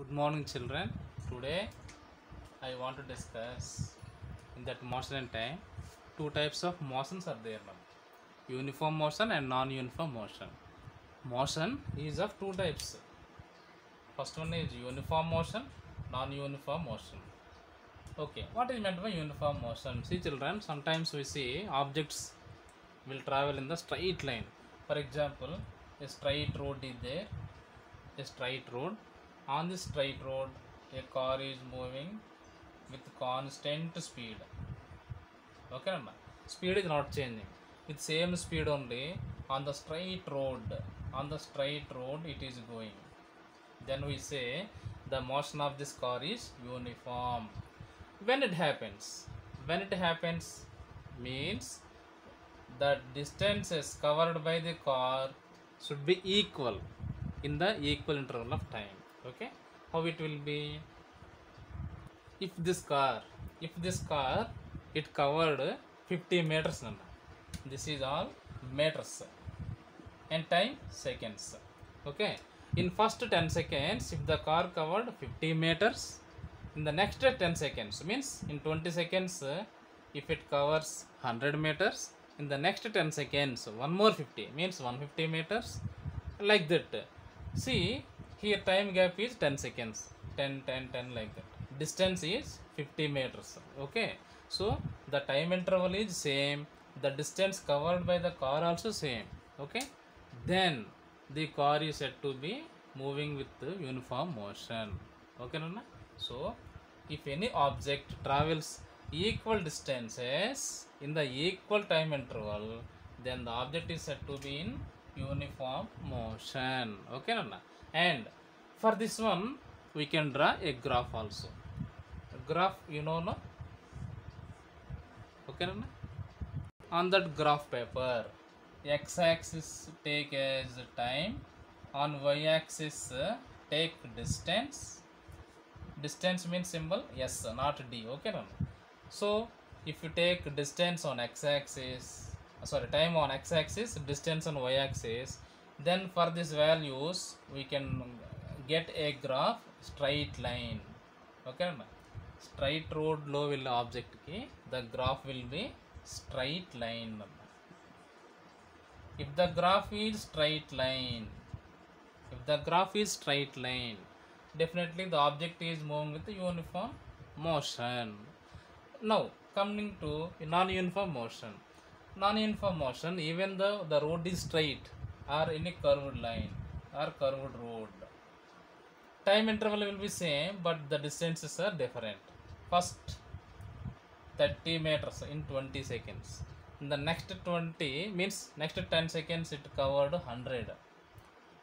Good morning, children. Today I want to discuss in that motion and time. Two types of motions are there now. Uniform motion and non-uniform motion. Motion is of two types. First one is uniform motion, non-uniform motion. Okay, what is meant by uniform motion? See, children, sometimes we see objects will travel in the straight line. For example, a straight road is there. A straight road. On this straight road, a car is moving with constant speed. Okay, Anna? Speed is not changing. With same speed only on the straight road. On the straight road, it is going. Then we say the motion of this car is uniform. When it happens means the distances covered by the car should be equal in the equal interval of time. Okay, how it will be? If this car it covered 50 meters, this is all meters and time seconds. Okay, in first 10 seconds if the car covered 50 meters, in the next 10 seconds means in 20 seconds if it covers 100 meters, in the next 10 seconds one more 50 means 150 meters, like that. See, here time gap is 10 seconds, 10 10 10, like that. Distance is 50 meters. Okay, so the time interval is same, the distance covered by the car also same. Okay, then the car is said to be moving with the uniform motion. Okay, Nana? So if any object travels equal distances in the equal time interval, then the object is said to be in uniform motion. Okay, Nana? And for this one we can draw a graph also. A graph, you know, no? Okay, Nana? On that graph paper, x-axis take as time, on y-axis take distance. Distance means symbol S, not D. Okay, Nana? So if you take distance on x-axis, time on x-axis, distance on y-axis, then for these values we can get a graph straight line. Okay, straight road lo will object ki the graph will be straight line. If the graph is straight line, definitely the object is moving with uniform motion. Now coming to non-uniform motion. Non-uniform motion, even though the road is straight or any curved line or curved road, time interval will be same, but the distances are different. First 30 meters in 20 seconds. In the next 20 means next 10 seconds it covered 100,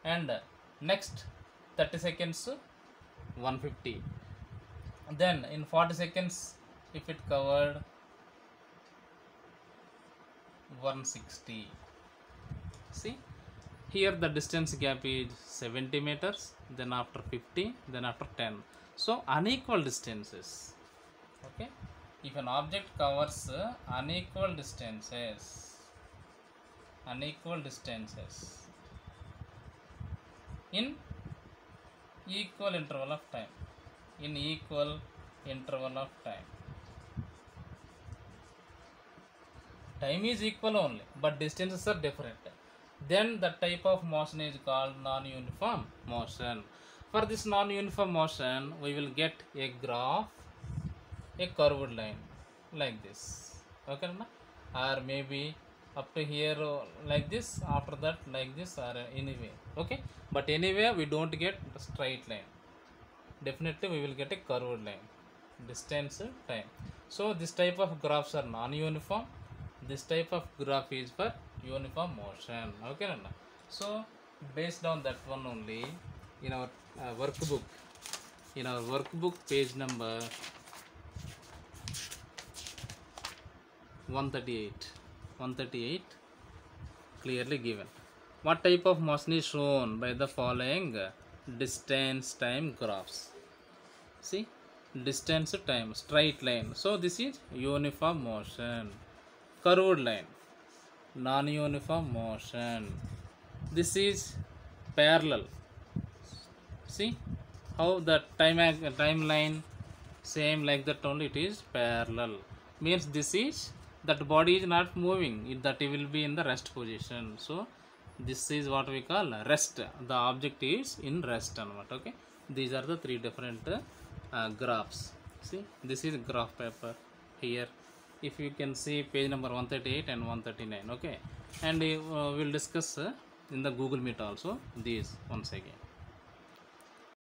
and next 30 seconds 150. Then in 40 seconds if it covered 160. See, here the distance gap is 70 meters, then after 50, then after 10. So unequal distances. Okay, if an object covers unequal distances in equal interval of time, time is equal only, but distances are different, then the type of motion is called non-uniform motion. For this non-uniform motion we will get a graph, a curved line like this. Okay, or maybe up to here like this, after that like this, or anyway. Okay, but anyway we don't get the straight line, definitely we will get a curved line, distance, time. So this type of graphs are non-uniform, this type of graph is for uniform motion. Okay, Nana? So based on that one only, in our workbook, page number 138 clearly given what type of motion is shown by the following distance time graphs. See, distance, time, straight line, so this is uniform motion. Curved line, non-uniform motion. This is parallel. See, how the timeline same like that only, it is parallel. Means this is that body is not moving, that it will be in the rest position. So this is what we call rest. The object is in rest anamata. Okay, these are the three different graphs. See, this is graph paper here. If you can see page number 138 and 139. Okay, and we'll discuss in the Google Meet also these once again.